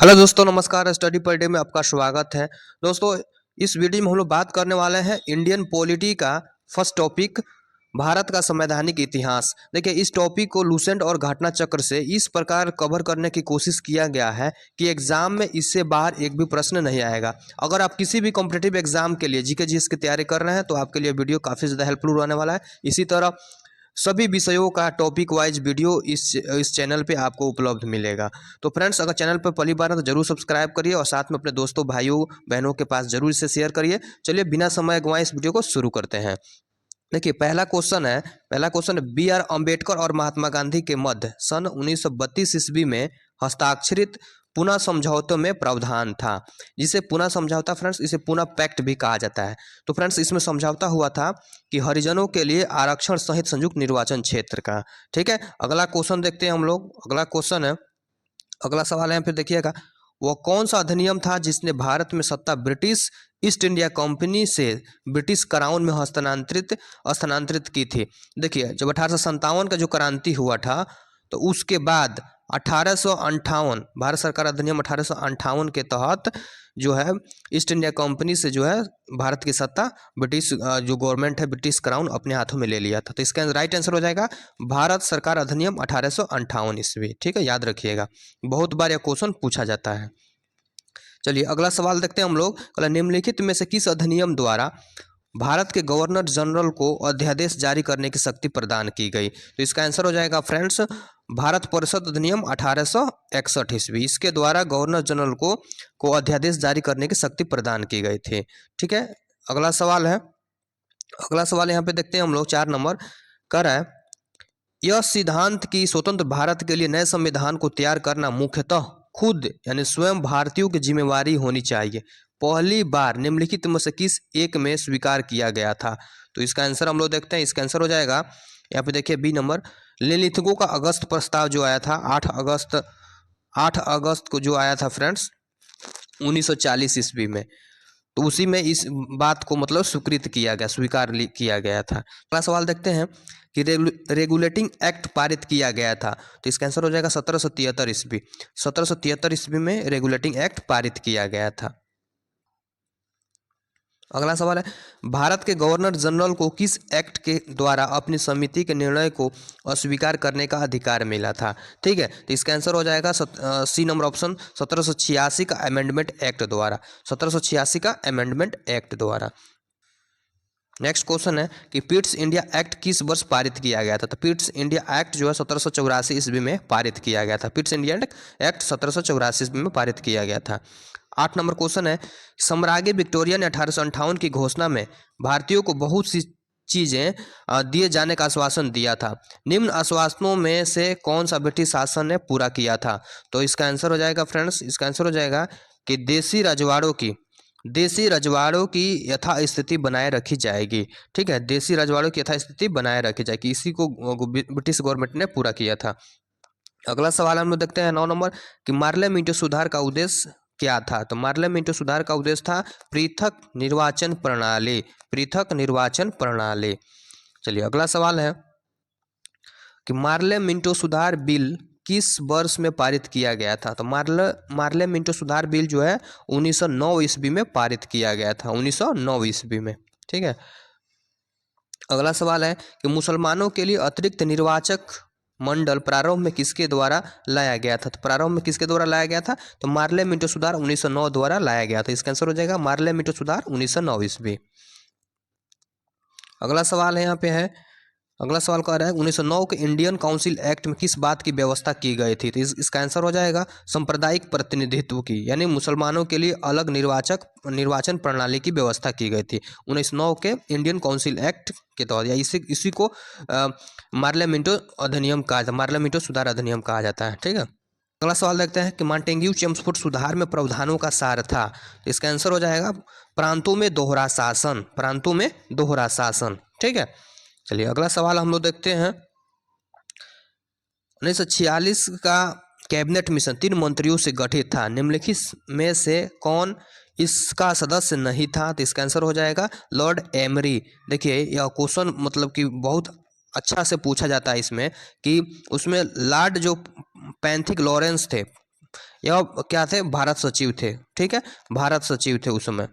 Hello दोस्तों, नमस्कार। Study per day में आपका स्वागत है। दोस्तों, इस वीडियो में हम लोग बात करने वाले हैं इंडियन पॉलिटी का फर्स्ट टॉपिक, भारत का संवैधानिक इतिहास। देखिए, इस टॉपिक को लूसेंट और घटना चक्र से इस प्रकार कवर करने की कोशिश किया गया है कि एग्जाम में इससे बाहर एक भी प्रश्न नहीं आएगा। अगर आप किसी भी कॉम्पिटिटिव एग्जाम के लिए जीके जीएस की तैयारी कर रहे हैं तो आपके लिए वीडियो काफ़ी ज़्यादा हेल्पफुल रहने वाला है। इसी तरह सभी विषयों का टॉपिक वाइज वीडियो इस चैनल पे आपको उपलब्ध मिलेगा। तो फ्रेंड्स, अगर चैनल पर पहली बार है तो जरूर सब्सक्राइब करिए और साथ में अपने दोस्तों भाइयों बहनों के पास जरूर इसे शेयर करिए। चलिए बिना समय गंवाए इस वीडियो को शुरू करते हैं। देखिए, पहला क्वेश्चन है बी आर अम्बेडकर और महात्मा गांधी के मध्य सन 1932 ईस्वी में हस्ताक्षरित पुनः समझौते में प्रावधान था, जिसे पुनः समझौता फ्रेंड्स इसे पुनः पैक्ट भी कहा जाता है। तो फ्रेंड्स, इसमें समझौता हुआ था कि हरिजनों के लिए आरक्षण सहित संयुक्त निर्वाचन क्षेत्र का। ठीक है, अगला क्वेश्चन देखते हैं हम लोग। अगला सवाल है, फिर देखिएगा, वह कौन सा अधिनियम था जिसने भारत में सत्ता ब्रिटिश ईस्ट इंडिया कंपनी से ब्रिटिश क्राउन में स्थानांतरित की थी। देखिए, जब 1857 का जो क्रांति हुआ था तो उसके बाद 1858 भारत सरकार अधिनियम 1858 के तहत जो है ईस्ट इंडिया कंपनी से जो है भारत की सत्ता ब्रिटिश जो गवर्नमेंट है, ब्रिटिश क्राउन अपने हाथों में ले लिया था। तो इसका राइट आंसर हो जाएगा भारत सरकार अधिनियम 1858 ईस्वी। ठीक है, याद रखिएगा, बहुत बार यह क्वेश्चन पूछा जाता है। चलिए अगला सवाल देखते हैं हम लोग। निम्नलिखित में से किस अधिनियम द्वारा भारत के गवर्नर जनरल को अध्यादेश जारी करने की शक्ति प्रदान की गई? तो इसका आंसर हो जाएगा फ्रेंड्स भारत परिषद अधिनियम 1861 ईस्वी। इसके द्वारा गवर्नर जनरल को अध्यादेश जारी करने की शक्ति प्रदान की गई थी। ठीक है, अगला सवाल यहाँ पे देखते हैं हम लोग। 4 नंबर कर है, यह सिद्धांत कि स्वतंत्र भारत के लिए नए संविधान को तैयार करना मुख्यतः खुद यानी स्वयं भारतीयों की जिम्मेवारी होनी चाहिए, पहली बार निम्नलिखित में से किस एक में स्वीकार किया गया था? तो इसका आंसर हम लोग देखते हैं। इसका आंसर हो जाएगा यहाँ पे देखिए बी नंबर, निम्नलिखितों का अगस्त प्रस्ताव जो आया था 8 अगस्त को जो आया था फ्रेंड्स 1940 ईस्वी में, तो उसी में इस बात को मतलब स्वीकृत किया गया, किया गया था। अगला सवाल देखते हैं कि रेगुलेटिंग एक्ट पारित किया गया था। तो इसका आंसर हो जाएगा 1773 ईस्वी। 1773 ईस्वी में रेगुलेटिंग एक्ट पारित किया गया था। अगला सवाल है, भारत के गवर्नर जनरल को किस एक्ट के द्वारा अपनी समिति के निर्णय को अस्वीकार करने का अधिकार मिला था? ठीक है, तो इसका आंसर हो जाएगा सी नंबर ऑप्शन 1786 का अमेंडमेंट एक्ट द्वारा। 1786 का अमेंडमेंट एक्ट द्वारा। नेक्स्ट क्वेश्चन है कि पिट्स इंडिया एक्ट किस वर्ष पारित किया गया था? तो पिट्स इंडिया एक्ट जो है 1784 ईस्वी में पारित किया गया था। पिट्स इंडिया एक्ट 1784 ईस्वी में पारित किया गया था। 8 नंबर क्वेश्चन है, सम्राज्ञी विक्टोरिया ने 1858 की घोषणा में भारतीयों को बहुत सी चीजें दिए जाने का आश्वासन दिया था। निम्न आश्वासनों में से कौन सा ब्रिटिश शासन ने पूरा किया था? तो इसका आंसर हो जाएगा फ्रेंड्स, इसका आंसर हो जाएगा कि देसी रजवाड़ों की यथास्थिति बनाए रखी जाएगी। ठीक है, देसी रजवाड़ों की यथास्थिति बनाए रखी जाएगी, इसी को ब्रिटिश गवर्नमेंट ने पूरा किया था। अगला सवाल हम लोग देखते हैं 9 नंबर कि मार्ले मिंटो सुधार का उद्देश्य क्या था? तो मार्ले मिंटो सुधार का उद्देश्य था पृथक निर्वाचन प्रणाली। चलिए अगला सवाल है कि मार्ले मिंटो सुधार बिल किस वर्ष में पारित किया गया था? तो मार्ले मिंटो सुधार बिल जो है 1909 ईस्वी में पारित किया गया था, 1909 ईस्वी में। ठीक है, अगला सवाल है कि मुसलमानों के लिए अतिरिक्त निर्वाचक मंडल प्रारंभ में किसके द्वारा लाया गया था? तो प्रारंभ में किसके द्वारा लाया गया था? तो मार्ले मिंटो सुधार 1909 द्वारा लाया गया था। इसका आंसर हो जाएगा मार्ले मिंटो सुधार 1909 ईस्वी। अगला सवाल है यहाँ पे है, अगला सवाल कह रहा है 1909 के इंडियन काउंसिल एक्ट में किस बात की व्यवस्था की गई थी? तो इसका आंसर हो जाएगा सांप्रदायिक प्रतिनिधित्व की, यानी मुसलमानों के लिए अलग निर्वाचन प्रणाली की व्यवस्था की गई थी 1909 के इंडियन काउंसिल एक्ट के तहत, या इसी को मार्ले मिंटो अधिनियम कहा, मार्ले मिंटो सुधार अधिनियम कहा जाता है। ठीक है, अगला सवाल देखते हैं कि मॉन्टेग्यू चेम्सफोर्ड सुधार में प्रावधानों का सार था। तो इसका आंसर हो जाएगा प्रांतों में दोहरा शासन। ठीक है, चलिए अगला सवाल हम लोग देखते हैं 1946 का कैबिनेट मिशन 3 मंत्रियों से गठित था, निम्नलिखित में से कौन इसका सदस्य नहीं था? तो इसका आंसर हो जाएगा लॉर्ड एमरी। देखिए यह क्वेश्चन मतलब कि बहुत अच्छा से पूछा जाता है इसमें कि उसमें लॉर्ड जो पैंथिक लॉरेंस थे, यह क्या थे, भारत सचिव थे। ठीक है, भारत सचिव थे उस समय,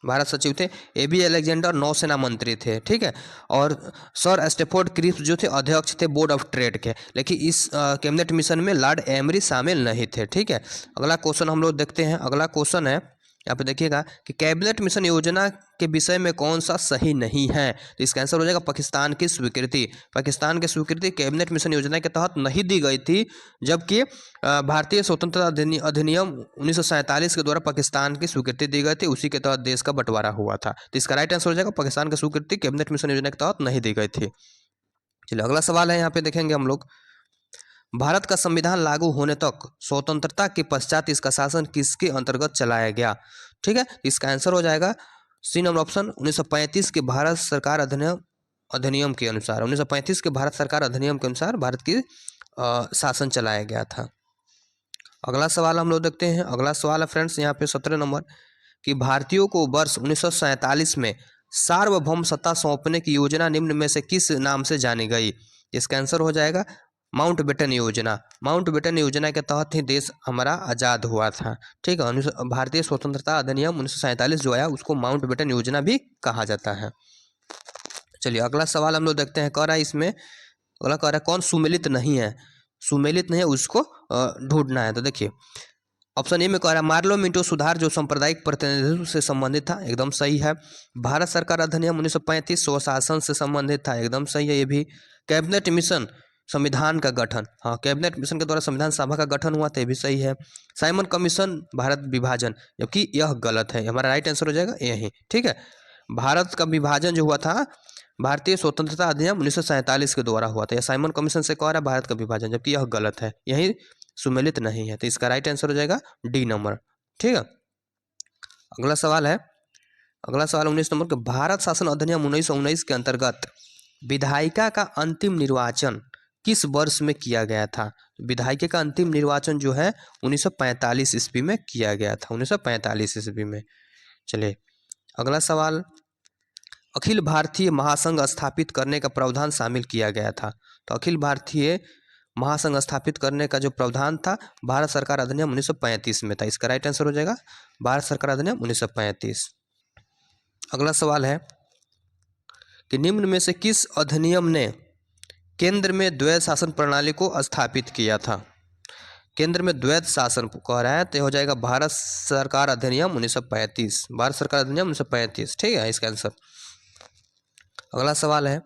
भारत सचिव थे। एबी अलेक्जेंडर नौसेना मंत्री थे। ठीक है, और सर स्टेफोर्ड क्रिप्स जो थे अध्यक्ष थे बोर्ड ऑफ ट्रेड के। लेकिन इस कैबिनेट मिशन में लॉर्ड एमरी शामिल नहीं थे। ठीक है, अगला क्वेश्चन हम लोग देखते हैं। अगला क्वेश्चन है, यहाँ पे देखिएगा कि कैबिनेट मिशन योजना के विषय में कौन सा सही नहीं है। तो इसका आंसर हो जाएगा पाकिस्तान की स्वीकृति। पाकिस्तान की स्वीकृति कैबिनेट मिशन योजना के तहत नहीं दी गई थी, जबकि भारतीय स्वतंत्रता अधिनियम 1947 के द्वारा पाकिस्तान की स्वीकृति दी गई थी, उसी के तहत देश का बंटवारा हुआ था। तो इसका राइट आंसर हो जाएगा पाकिस्तान की स्वीकृति कैबिनेट मिशन योजना के तहत नहीं दी गई थी। चलिए अगला सवाल है, यहाँ पे देखेंगे हम लोग, भारत का संविधान लागू होने तक स्वतंत्रता के पश्चात इसका शासन किसके अंतर्गत चलाया गया। ठीक है, इसका आंसर हो जाएगा सी नंबर ऑप्शन 1935 के भारत सरकार अधिनियम के अनुसार, 1935 के भारत सरकार अधिनियम के अनुसार भारत की शासन चलाया गया था। अगला सवाल हम लोग देखते हैं। अगला सवाल है फ्रेंड्स यहाँ पे 17 नंबर, कि भारतीयों को वर्ष 1947 में सार्वभौम सत्ता सौंपने की योजना निम्न में से किस नाम से जानी गई। इसका आंसर हो जाएगा माउंटबेटन योजना। माउंटबेटन योजना के तहत ही देश हमारा आज़ाद हुआ था। ठीक है, भारतीय स्वतंत्रता अधिनियम 1947 जो आया उसको माउंटबेटन योजना भी कहा जाता है। चलिए अगला सवाल हम लोग देखते हैं। कह रहा है इसमें, अगला कह रहा है कौन सुमेलित नहीं है, सुमेलित नहीं है उसको ढूंढना है। तो देखिए ऑप्शन ए में कह रहा है मार्लो मिंटो सुधार जो सांप्रदायिक प्रतिनिधित्व से संबंधित था, एकदम सही है। भारत सरकार अधिनियम 1935 स्वशासन से संबंधित था, एकदम सही है ये भी। कैबिनेट मिशन संविधान का गठन, हाँ कैबिनेट मिशन के द्वारा संविधान सभा का गठन हुआ था, ये भी सही है। साइमन कमीशन भारत विभाजन, जबकि यह गलत है, हमारा राइट आंसर हो जाएगा यही। ठीक है, भारत का विभाजन जो हुआ था भारतीय स्वतंत्रता अधिनियम 1947 के द्वारा हुआ था। यह साइमन कमीशन से कह रहा है भारत का विभाजन, जबकि यह गलत है, यही सुमेलित नहीं है। तो इसका राइट आंसर हो जाएगा डी नंबर। ठीक है, अगला सवाल है, अगला सवाल 19 नंबर के, भारत शासन अधिनियम 1919 के अंतर्गत विधायिका का अंतिम निर्वाचन किस वर्ष में किया गया था। विधायिका का अंतिम निर्वाचन जो है 1945 ईस्वी में किया गया था, 1945 ईस्वी में। चलिए अगला सवाल, अखिल भारतीय महासंघ स्थापित करने का प्रावधान शामिल किया गया था। तो अखिल भारतीय महासंघ स्थापित करने का जो प्रावधान था भारत सरकार अधिनियम 1935 में था। इसका राइट आंसर हो जाएगा भारत सरकार अधिनियम 1935। अगला सवाल है कि निम्न में से किस अधिनियम ने केंद्र में द्वैध शासन प्रणाली को स्थापित किया था। केंद्र में द्वैध शासन कह रहा है, तो हो जाएगा भारत सरकार अधिनियम 1935, भारत सरकार अधिनियम 1935। ठीक है इसका आंसर। अगला सवाल है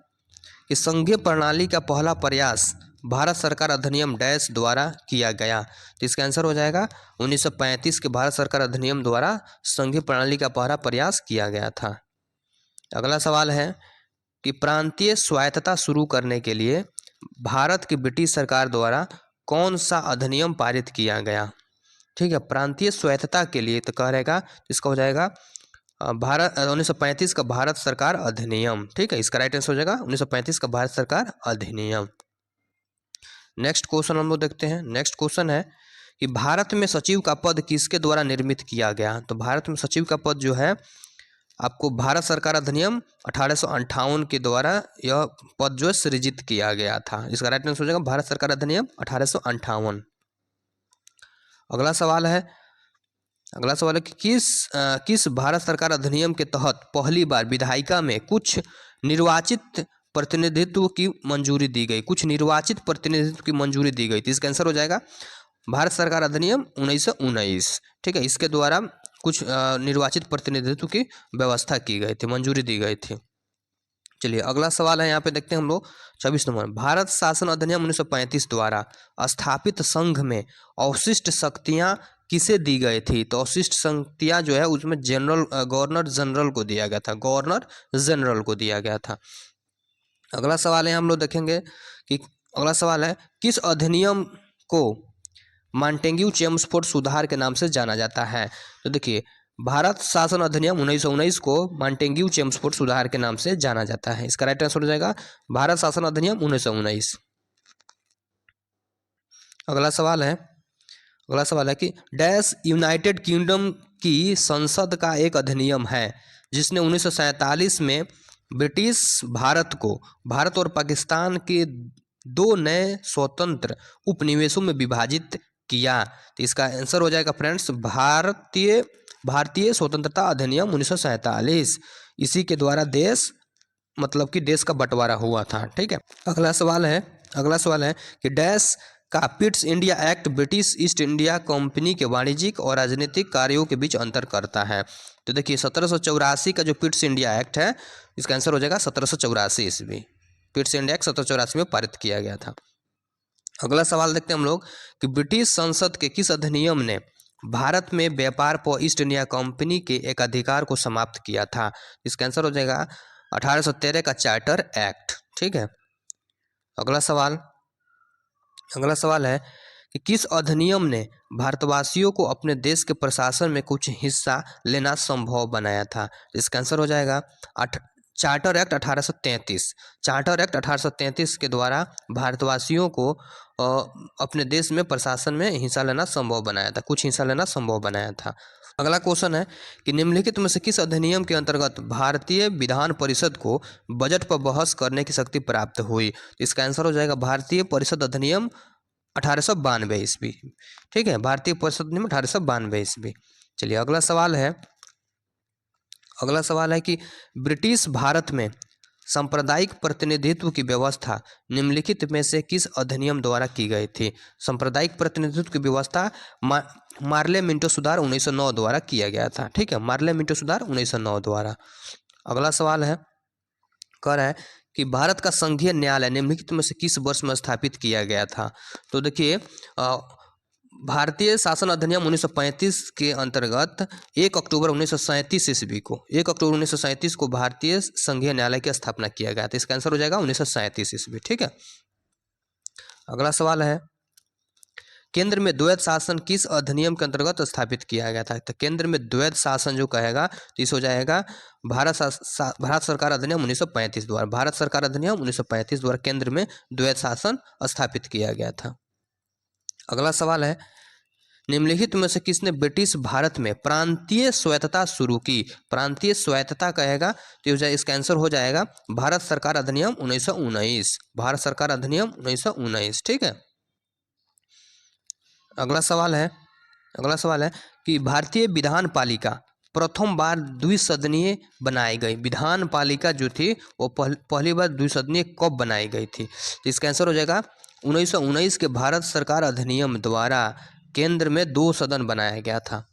कि संघीय प्रणाली का पहला प्रयास भारत सरकार अधिनियम डैश द्वारा किया गया। तो इसका आंसर हो जाएगा 1935 के भारत सरकार अधिनियम द्वारा संघीय प्रणाली का पहला प्रयास किया गया था। अगला सवाल है कि प्रांतीय स्वायत्तता शुरू करने के लिए भारत की ब्रिटिश सरकार द्वारा कौन सा अधिनियम पारित किया गया। ठीक है, प्रांतीय स्वायत्तता के लिए तो कह रहेगा, इसका हो जाएगा भारत 1935 का भारत सरकार अधिनियम। ठीक है, इसका राइट आंसर हो जाएगा 1935 का भारत सरकार अधिनियम। नेक्स्ट क्वेश्चन हम लोग देखते हैं। नेक्स्ट क्वेश्चन है कि भारत में सचिव का पद किसके द्वारा निर्मित किया गया। तो भारत में सचिव का पद जो है आपको भारत सरकार अधिनियम 1858 के द्वारा यह पद जो है सृजित किया गया था। इसका राइट आंसर हो जाएगा भारत सरकार अधिनियम 1858। अगला सवाल है, अगला सवाल है कि किस भारत सरकार अधिनियम के तहत पहली बार विधायिका में कुछ निर्वाचित प्रतिनिधित्व की मंजूरी दी गई, कुछ निर्वाचित प्रतिनिधित्व की मंजूरी दी गई थी। इसका आंसर हो जाएगा भारत सरकार अधिनियम 1919। ठीक है, इसके द्वारा कुछ निर्वाचित प्रतिनिधित्व की व्यवस्था की गई थी, मंजूरी दी गई थी। चलिए अगला सवाल है, यहाँ पे देखते हैं हम लोग 24 नंबर, भारत शासन अधिनियम 1935 द्वारा स्थापित संघ में अवशिष्ट शक्तियाँ किसे दी गई थी। तो अवशिष्ट शक्तियाँ जो है उसमें जनरल गवर्नर जनरल को दिया गया था, गवर्नर जनरल को दिया गया था। अगला सवाल है हम लोग देखेंगे कि अगला सवाल है किस अधिनियम को मॉन्टेग्यू चेम्सफोर्ड सुधार के नाम से जाना जाता है। तो देखिए भारत शासन अधिनियम 1919 को मॉन्टेग्यू चेम्सफोर्ड सुधार के नाम से जाना जाता है। इसका राइट आंसर हो जाएगा भारत शासन अधिनियम 1919। अगला सवाल है, अगला सवाल है कि डैश यूनाइटेड किंगडम की संसद का एक अधिनियम है जिसने 1947 में ब्रिटिश भारत को भारत और पाकिस्तान के 2 नए स्वतंत्र उपनिवेशों में विभाजित किया। तो इसका आंसर हो जाएगा फ्रेंड्स भारतीय स्वतंत्रता अधिनियम 1947। इसी के द्वारा देश मतलब कि देश का बंटवारा हुआ था। ठीक है, अगला सवाल है कि डैश का Pitt's India act British east India company के वाणिज्यिक और राजनीतिक कार्यों के बीच अंतर करता है। तो देखिए 1784 का जो पिट्स इंडिया एक्ट है, इसका आंसर हो जाएगा 1784 ईस्वी। पिट्स इंडिया एक्ट 1784 में पारित किया गया था। अगला सवाल देखते हैं हम लोग कि ब्रिटिश संसद के किस अधिनियम ने भारत में व्यापार पर ईस्ट इंडिया कंपनी के एक अधिकार को समाप्त किया था। इसका आंसर हो जाएगा 1813 का चार्टर एक्ट। ठीक है, अगला सवाल है कि किस अधिनियम ने भारतवासियों को अपने देश के प्रशासन में कुछ हिस्सा लेना संभव बनाया था। इसका आंसर हो जाएगा चार्टर एक्ट 1833। चार्टर एक्ट 1833 के द्वारा भारतवासियों को अपने देश में प्रशासन में हिस्सा लेना संभव बनाया था, कुछ हिस्सा लेना संभव बनाया था। अगला क्वेश्चन है कि निम्नलिखित में से किस अधिनियम के अंतर्गत भारतीय विधान परिषद को बजट पर बहस करने की शक्ति प्राप्त हुई। इसका आंसर हो जाएगा भारतीय परिषद अधिनियम 1892 ईस्वी। ठीक है, भारतीय परिषद अधिनियम 1892 ईस्वी। चलिए अगला सवाल है कि ब्रिटिश भारत में सांप्रदायिक प्रतिनिधित्व की व्यवस्था निम्नलिखित में से किस अधिनियम द्वारा की गई थी। सांप्रदायिक प्रतिनिधित्व की व्यवस्था मार्ले मिंटो सुधार 1909 द्वारा किया गया था। ठीक है, मार्ले मिंटो सुधार 1909 द्वारा। अगला सवाल है कह रहा है कि भारत का संघीय न्यायालय निम्नलिखित में से किस वर्ष में स्थापित किया गया था। तो देखिए भारतीय शासन अधिनियम 1935 के अंतर्गत 1 अक्टूबर 1937 ईस्वी को 1 अक्टूबर 1937 को भारतीय संघीय न्यायालय की स्थापना किया गया था। इसका आंसर हो जाएगा 1937 ईस्वी। ठीक है, अगला सवाल है केंद्र में द्वैध शासन किस अधिनियम के अंतर्गत स्थापित किया गया था। तो केंद्र में द्वैध शासन जो कहेगा तो इस हो जाएगा भारत सरकार अधिनियम 1935 द्वारा। भारत सरकार अधिनियम 1935 द्वारा केंद्र में द्वैध शासन स्थापित किया गया था। अगला सवाल है निम्नलिखित में से किसने ब्रिटिश भारत में प्रांतीय स्वायत्तता शुरू की। प्रांतीय स्वायत्तता कहेगा तो इसका आंसर हो जाएगा भारत सरकार अधिनियम 1919। भारत सरकार अधिनियम 1919। ठीक है, अगला सवाल है कि भारतीय विधान पालिका प्रथम बार द्विसदनीय बनाई गई। विधान पालिका जो थी वो पहली बार द्विसदनीय कब बनाई गई थी। तो इसका आंसर हो जाएगा 1919 के भारत सरकार अधिनियम द्वारा केंद्र में 2 सदन बनाया गया था।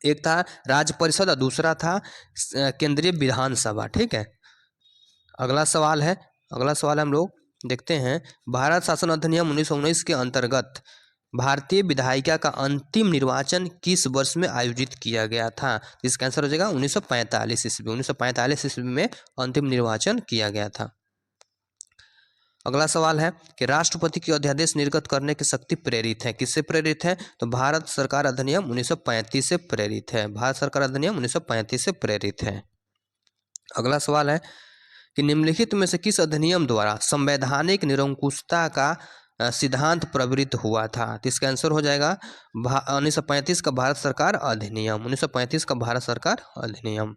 एक था राज्य परिषद और दूसरा था केंद्रीय विधानसभा। ठीक है, अगला सवाल है हम लोग देखते हैं भारत शासन अधिनियम 1919 के अंतर्गत भारतीय विधायिका का अंतिम निर्वाचन किस वर्ष में आयोजित किया गया था। इसका आंसर हो जाएगा 1945 ईस्वी। 1945 ईस्वी में अंतिम निर्वाचन किया गया था। अगला सवाल है कि राष्ट्रपति की अध्यादेश निर्गत करने की शक्ति प्रेरित है, किससे प्रेरित है। तो भारत सरकार अधिनियम 1935 से प्रेरित है। भारत सरकार अधिनियम 1935 से प्रेरित है। अगला सवाल है कि निम्नलिखित में से किस अधिनियम द्वारा संवैधानिक निरंकुशता का सिद्धांत प्रवृत्त हुआ था। तो इसका आंसर हो जाएगा 1935 का भारत सरकार अधिनियम। 1935 का भारत सरकार अधिनियम।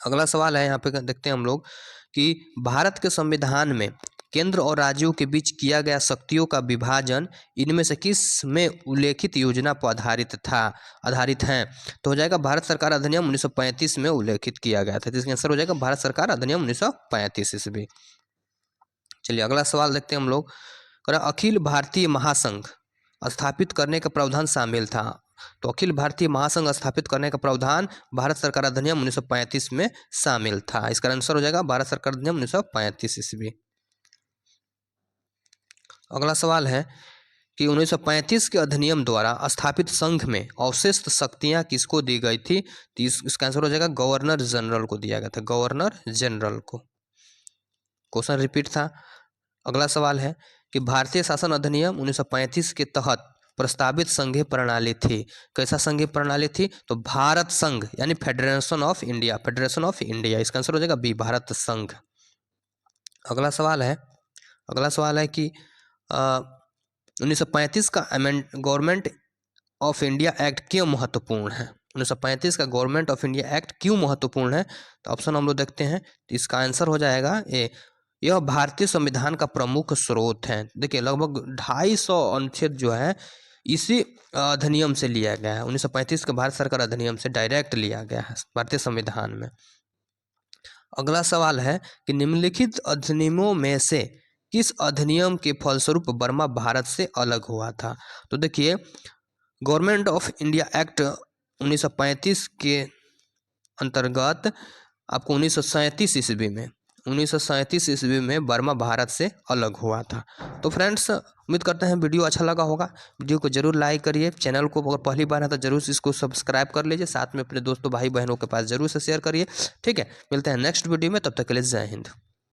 अगला सवाल है यहाँ पे देखते हैं हम लोग कि भारत के संविधान में केंद्र और राज्यों के बीच किया गया शक्तियों का विभाजन इनमें से किस में उल्लेखित योजना पर आधारित है। तो हो जाएगा भारत सरकार अधिनियम 1935 में उल्लेखित किया गया था। इसका आंसर हो जाएगा भारत सरकार अधिनियम 1935 ईस्वी। चलिए अगला सवाल देखते हैं हम लोग अखिल भारतीय महासंघ स्थापित करने का प्रावधान शामिल था। तो अखिल भारतीय महासंघ स्थापित करने का प्रावधान भारत सरकार अधिनियम 1935 में शामिल था। इसका आंसर हो जाएगा भारत सरकार अधिनियम 1935 ईस्वी। अगला सवाल है कि 1935 के अधिनियम द्वारा स्थापित संघ में अवशिष्ट शक्तियां किसको दी गई थी। तो इसका आंसर हो जाएगा गवर्नर जनरल को दिया गया था। गवर्नर जनरल को। क्वेश्चन रिपीट था। अगला सवाल है कि भारतीय शासन अधिनियम 1935 के तहत प्रस्तावित संघीय प्रणाली थी। कैसा संघीय प्रणाली थी। तो भारत संघ यानी federation of India. Federation of India. इसका आंसर हो जाएगा बी भारत संघ। अगला सवाल है कि 1935 का गवर्नमेंट ऑफ इंडिया एक्ट क्यों महत्वपूर्ण है। 1935 का गवर्नमेंट ऑफ इंडिया एक्ट क्यों महत्वपूर्ण है। तो ऑप्शन हम लोग देखते हैं। तो इसका आंसर हो जाएगा ए यह भारतीय संविधान का प्रमुख स्रोत है। देखिए लगभग 250 अनुच्छेद जो है इसी अधिनियम से लिया गया है। 1935 के भारत सरकार अधिनियम से डायरेक्ट लिया गया है भारतीय संविधान में। अगला सवाल है कि निम्नलिखित अधिनियमों में से किस अधिनियम के फलस्वरूप बर्मा भारत से अलग हुआ था? तो देखिए गवर्नमेंट ऑफ इंडिया एक्ट 1935 के अंतर्गत आपको 1937 ईस्वी में बर्मा भारत से अलग हुआ था। तो फ्रेंड्स उम्मीद करते हैं वीडियो अच्छा लगा होगा। वीडियो को जरूर लाइक करिए, चैनल को अगर पहली बार है तो जरूर इसको सब्सक्राइब कर लीजिए, साथ में अपने दोस्तों भाई बहनों के पास जरूर से शेयर करिए। ठीक है, मिलते हैं नेक्स्ट वीडियो में, तब तक के लिए जय हिंद।